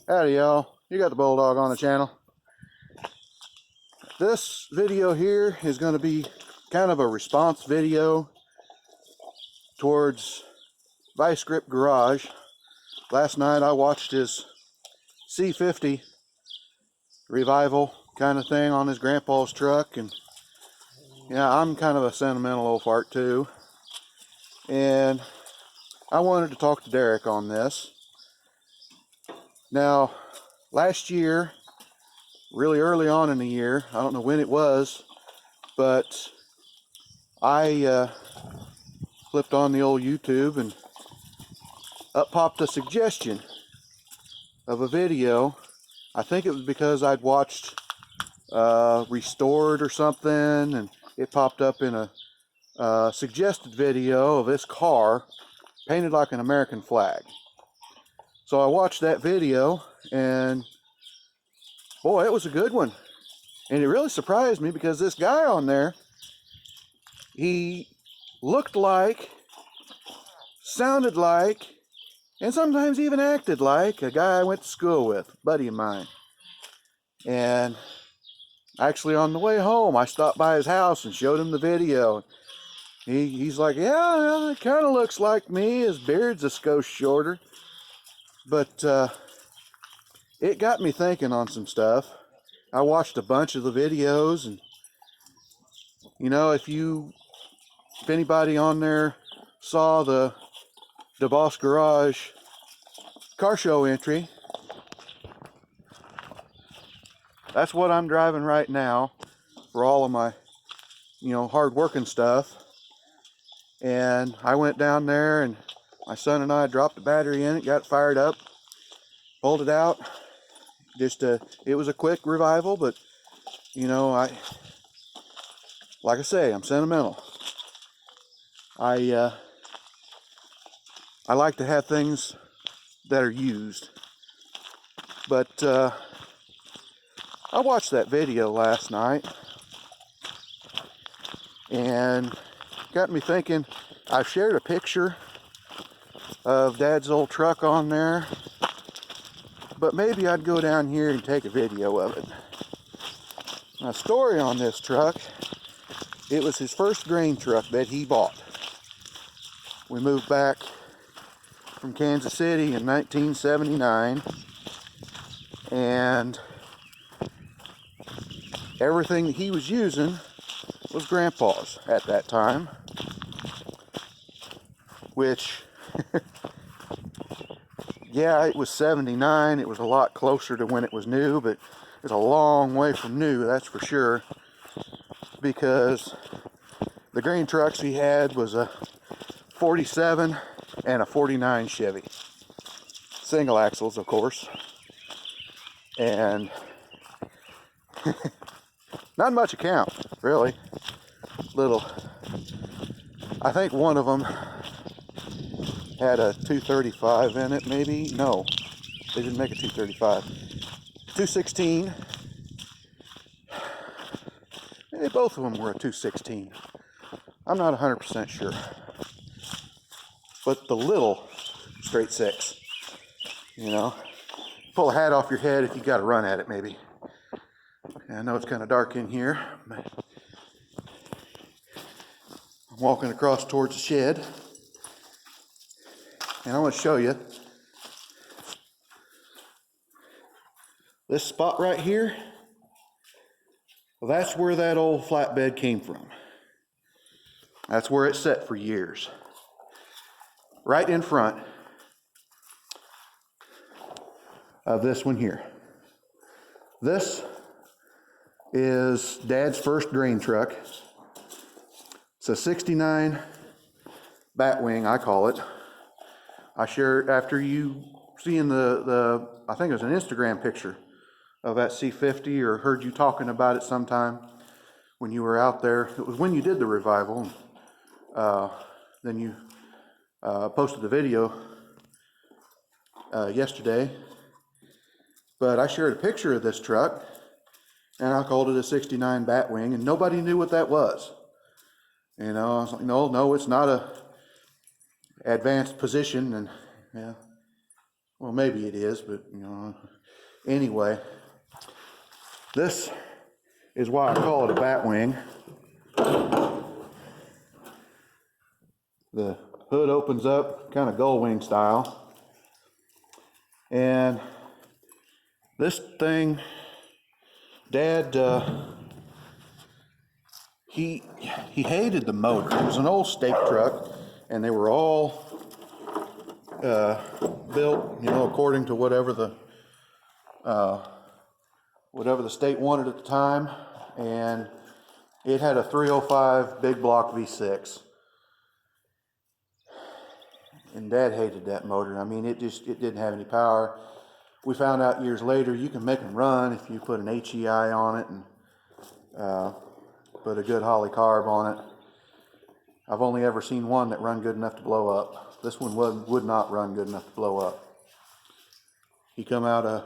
Howdy y'all, you got the Bulldog on the channel. This video here is going to be kind of a response video towards Vice Grip Garage. Last night I watched his C-50 revival kind of thing on his grandpa's truck, and yeah, I'm kind of a sentimental old fart too, and I wanted to talk to Derek on this. Now, last year, really early on in the year, I don't know when it was, but I flipped on the old YouTube and up popped a suggestion of a video. I think it was because I'd watched Restored or something, and it popped up in a suggested video of this car painted like an American flag. So I watched that video, and boy, it was a good one. And it really surprised me because this guy on there, he looked like, sounded like, and sometimes even acted like a guy I went to school with, a buddy of mine. And actually on the way home, I stopped by his house and showed him the video. He's like, yeah, it kind of looks like me. His beard's a skosh shorter. But it got me thinking on some stuff. I watched a bunch of the videos, and you know, if anybody on there saw the Boss Garage car show entry, that's what I'm driving right now for all of my, hard working stuff. And I went down there, and my son and I dropped the battery in it, got it fired up, pulled it out. It was a quick revival, but like I say, I'm sentimental. I like to have things that are used. But I watched that video last night, and got me thinking. I've shared a picture of Dad's old truck on there, but maybe I'd go down here and take a video of it. Now, story on this truck, it was his first grain truck that he bought. We moved back from Kansas City in 1979, and everything that he was using was Grandpa's at that time, which yeah, it was 79. It was a lot closer to when it was new, but it's a long way from new, that's for sure, because the grain trucks he had was a 47 and a 49 Chevy. Single axles, of course. And not much account, really. Little. I think one of them had a 235 in it, maybe. No, they didn't make a 235. 216. Maybe both of them were a 216. I'm not 100% sure. But the little straight six, pull a hat off your head if you got to run at it, maybe. I know it's kind of dark in here, but I'm walking across towards the shed, and I want to show you this spot right here. Well, that's where that old flatbed came from. That's where it sat for years. Right in front of this one here. This is Dad's first grain truck. It's a 69 Batwing, I call it. I shared, after you seeing I think it was an Instagram picture of that C-50, or heard you talking about it sometime when you were out there. It was when you did the revival. Then you posted the video yesterday. But I shared a picture of this truck, and I called it a 69 Batwing, and nobody knew what that was. I was like, no, it's not a advanced position, and yeah. Well, maybe it is, but you know, anyway, this is why I call it a Batwing. The hood opens up kind of gull wing style, and this thing, Dad, he hated the motor. It was an old stake truck, and they were all built, you know, according to whatever the state wanted at the time, and it had a 305 big block V6. And Dad hated that motor. I mean, it didn't have any power. We found out years later you can make them run if you put an HEI on it and put a good Holly carb on it. I've only ever seen one that run good enough to blow up. This one would not run good enough to blow up. He come out of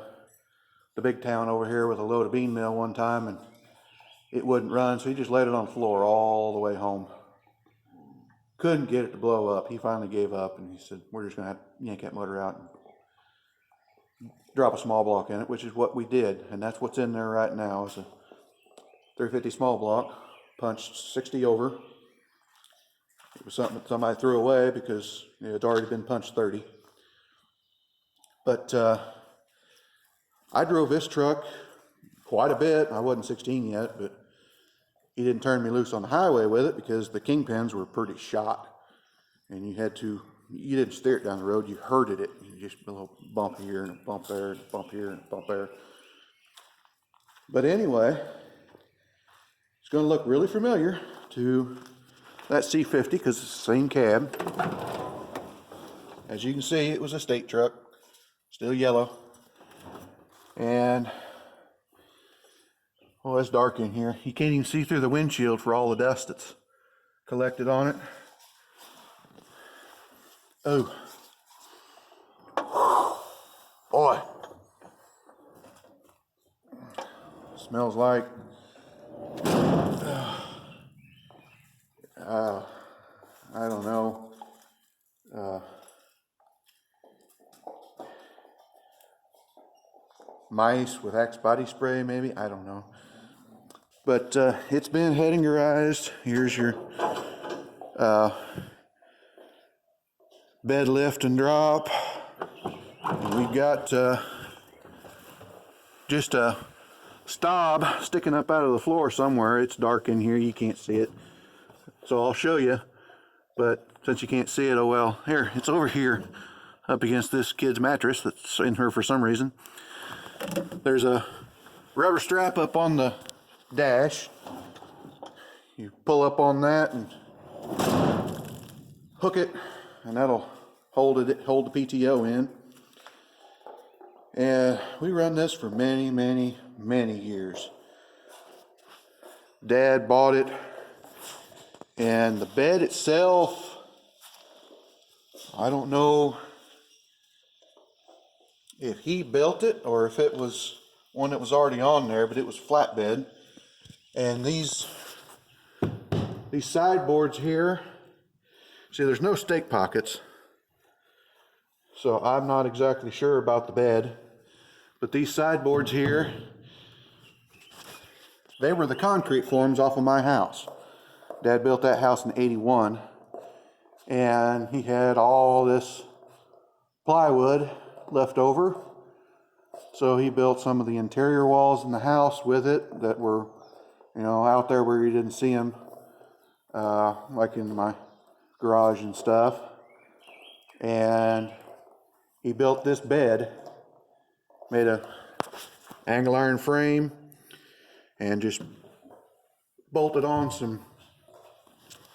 the big town over here with a load of bean meal one time, and it wouldn't run, so he just laid it on the floor all the way home. Couldn't get it to blow up. He finally gave up, and he said, we're just going to have to yank that motor out and drop a small block in it, which is what we did, and that's what's in there right now. It's a 350 small block, punched 60 over. It was something that somebody threw away because it had already been punched 30. But I drove this truck quite a bit. I wasn't 16 yet, but he didn't turn me loose on the highway with it because the kingpins were pretty shot. And you didn't steer it down the road, you herded it. You just a little bump here and a bump there and a bump here and a bump there. But anyway, it's going to look really familiar to that C-50 because it's the same cab. As you can see, it was a state truck, still yellow. And oh, it's dark in here. You can't even see through the windshield for all the dust that's collected on it. Oh. Boy. Smells like I don't know. Mice with Axe body spray, maybe? I don't know. But it's been headingerized. Here's your bed lift and drop. And we've got just a stop sticking up out of the floor somewhere. It's dark in here, you can't see it. So I'll show you. But since you can't see it, oh well. Here, it's over here up against this kid's mattress that's in her for some reason. There's a rubber strap up on the dash. You pull up on that and hook it, and that'll hold the PTO in. And we run this for many, many, many years. Dad bought it, and the bed itself, I don't know if he built it or if it was one that was already on there, but it was flatbed. And these sideboards here, see, there's no stake pockets, so I'm not exactly sure about the bed. But these sideboards here, they were the concrete forms off of my house. Dad built that house in '81, and he had all this plywood left over. So he built some of the interior walls in the house with it that were, you know, out there where you didn't see them, like in my garage and stuff. And he built this bed, made a angle iron frame, and just bolted on some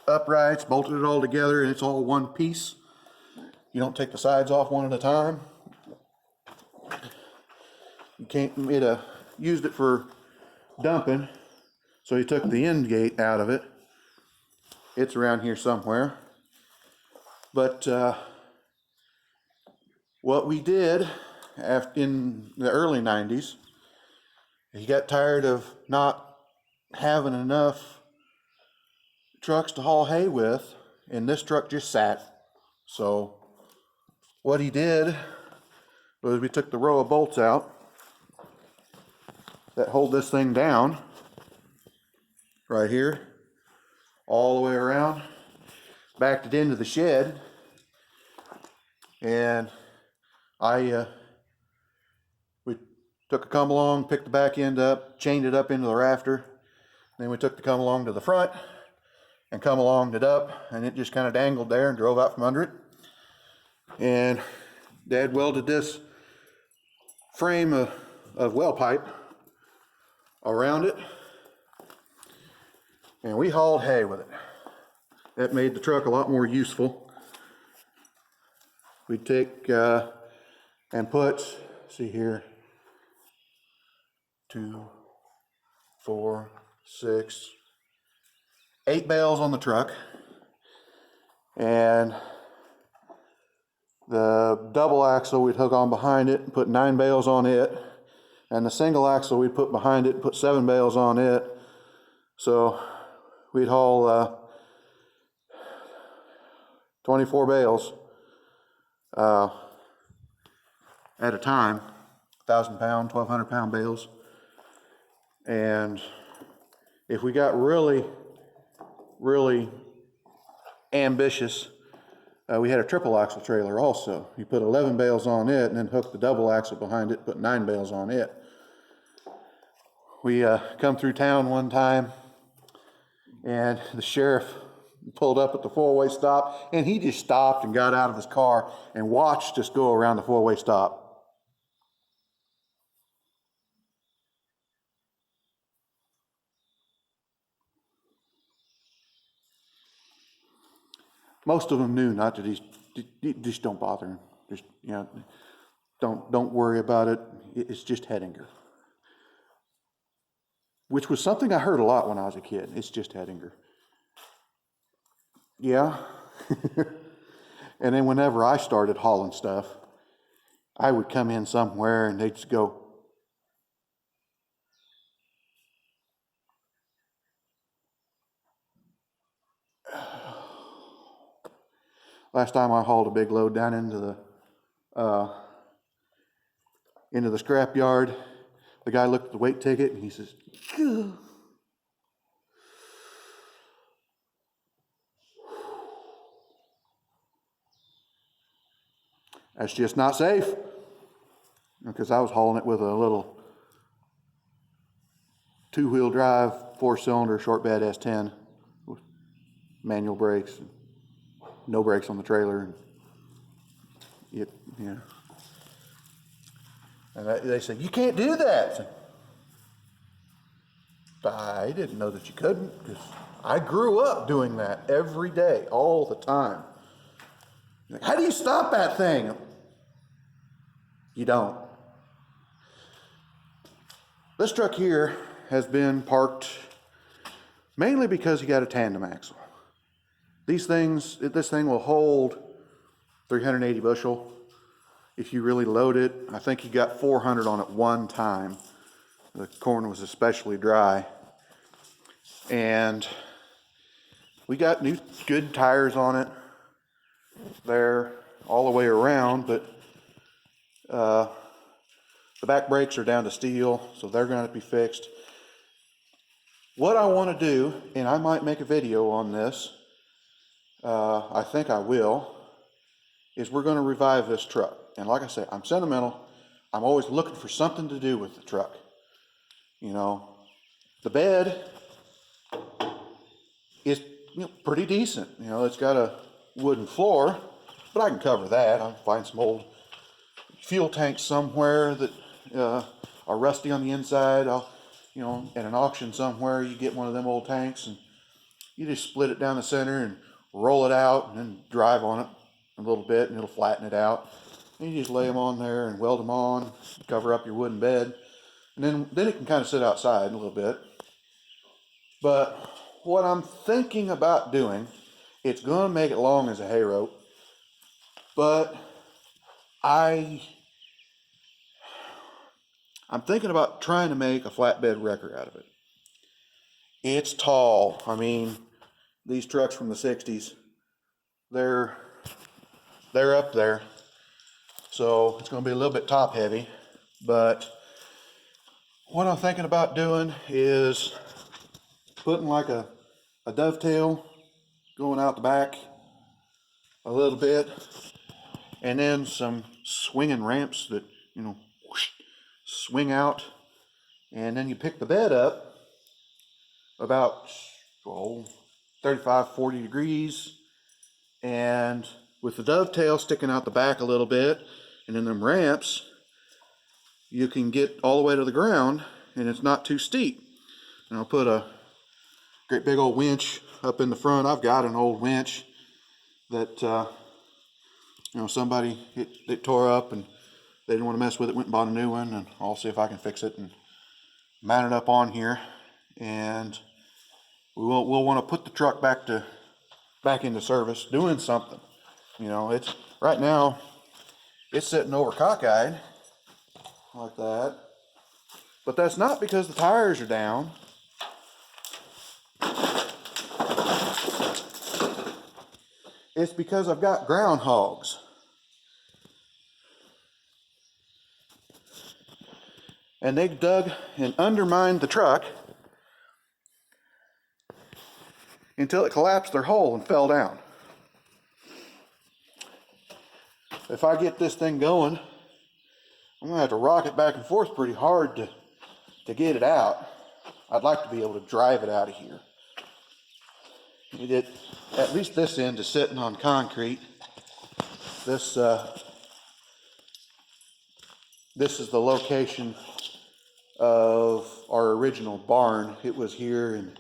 uprights, bolted it all together, and it's all one piece. You don't take the sides off one at a time. You can't, used it for dumping, so he took the end gate out of it. It's around here somewhere. But what we did in the early 90s, he got tired of not having enough trucks to haul hay with, and this truck just sat. So what he did was we took the row of bolts out that hold this thing down right here, all the way around, backed it into the shed, and we took a come along, picked the back end up, chained it up into the rafter. Then we took the come along to the front and come alonged it up, and it just kind of dangled there and drove out from under it. And Dad welded this frame of well pipe around it, and we hauled hay with it. That made the truck a lot more useful. We'd take and put, see here, 2, 4, 6, 8 bales on the truck, and the double axle we'd hook on behind it and put 9 bales on it, and the single axle we'd put behind it and put 7 bales on it. So we'd haul 24 bales at a time, 1,000-pound, 1,200-pound bales. And if we got really ambitious, we had a triple axle trailer also. You put 11 bales on it and then hook the double axle behind it, put 9 bales on it. We come through town one time, and the sheriff pulled up at the four-way stop, and he just stopped and got out of his car and watched us go around the four-way stop. Most of them knew not to just don't bother him. Just, you know, don't worry about it. It's just Hettinger. Which was something I heard a lot when I was a kid. It's just Hettinger. Yeah. And then whenever I started hauling stuff, I would come in somewhere and they'd just go, last time I hauled a big load down into the scrap yard, the guy looked at the weight ticket and he says, "Gah." That's just not safe. Because I was hauling it with a little 2-wheel drive, 4-cylinder short bed S10 with manual brakes, and no brakes on the trailer. And they said, "You can't do that." I didn't know that you couldn't, because I grew up doing that every day, all the time. How do you stop that thing? You don't. This truck here has been parked mainly because you got a tandem axle. This thing will hold 380 bushel. If you really load it, I think you got 400 on it one time. The corn was especially dry. And we got new good tires on it there all the way around, but the back brakes are down to steel, so they're going to be fixed. What I want to do, and I might make a video on this, I think I will, is we're going to revive this truck. And like I say, I'm sentimental. I'm always looking for something to do with the truck. You know, the bed is pretty decent. You know, it's got a wooden floor, but I can cover that. I'll find some old fuel tanks somewhere that are rusty on the inside. At an auction somewhere, you get one of them old tanks and you just split it down the center and roll it out and then drive on it a little bit and it'll flatten it out. And you just lay them on there and weld them on, cover up your wooden bed, and then it can kind of sit outside a little bit. But what I'm thinking about doing, it's going to make it long as a hay rope, but I'm thinking about trying to make a flatbed wrecker out of it. It's tall. I mean, these trucks from the 60s, they're up there. so it's going to be a little bit top heavy. But what I'm thinking about doing is putting like a dovetail going out the back a little bit, and then some swinging ramps that, you know, whoosh, swing out, and then you pick the bed up about 35-40 degrees, and with the dovetail sticking out the back a little bit, and then them ramps, you can get all the way to the ground and it's not too steep. And I'll put a great big old winch up in the front. I've got an old winch that you know, somebody it tore up and they didn't want to mess with it, went and bought a new one, and I'll see if I can fix it and mount it up on here. And we'll want to put the truck back into service, doing something. You know, it's right now it's sitting over cockeyed like that, but that's not because the tires are down. It's because I've got groundhogs. And they dug and undermined the truck until it collapsed their hull and fell down. If I get this thing going, I'm gonna have to rock it back and forth pretty hard to get it out. I'd like to be able to drive it out of here. At least this end is sitting on concrete. This is the location of our original barn. It was here, and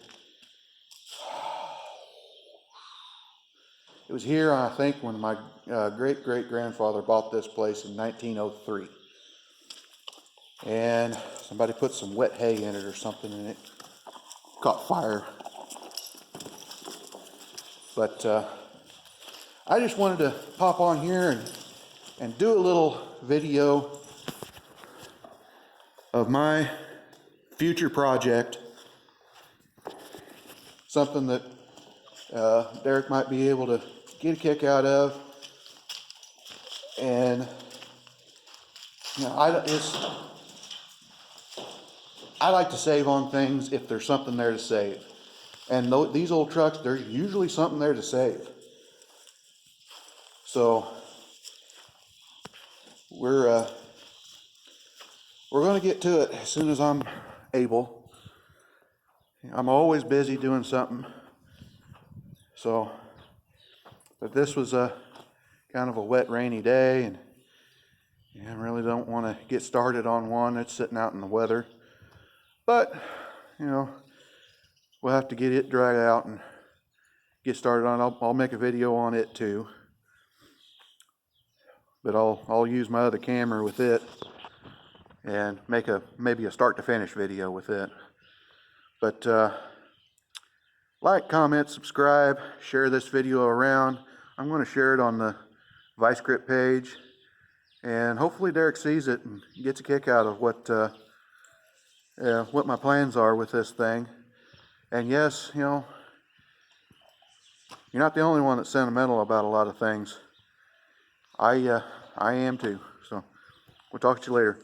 it was here, I think, when my great-great-grandfather bought this place in 1903. And somebody put some wet hay in it or something, and it caught fire. But I just wanted to pop on here and do a little video of my future project, something that Derek might be able to get a kick out of. And you know, I like to save on things if there's something there to save. And these old trucks, there's usually something there to save. So we're going to get to it as soon as I'm able. I'm always busy doing something. So, but this was a kind of a wet, rainy day, and I really don't want to get started on one that's sitting out in the weather. But, you know, we'll have to get it dried out and get started on it. I'll make a video on it too. But I'll use my other camera with it and make maybe a start to finish video with it. But like, comment, subscribe, share this video around. I'm going to share it on the Vice Grip page, and hopefully Derek sees it and gets a kick out of what my plans are with this thing. And yes, you know, you're not the only one that's sentimental about a lot of things. I am too. So we'll talk to you later.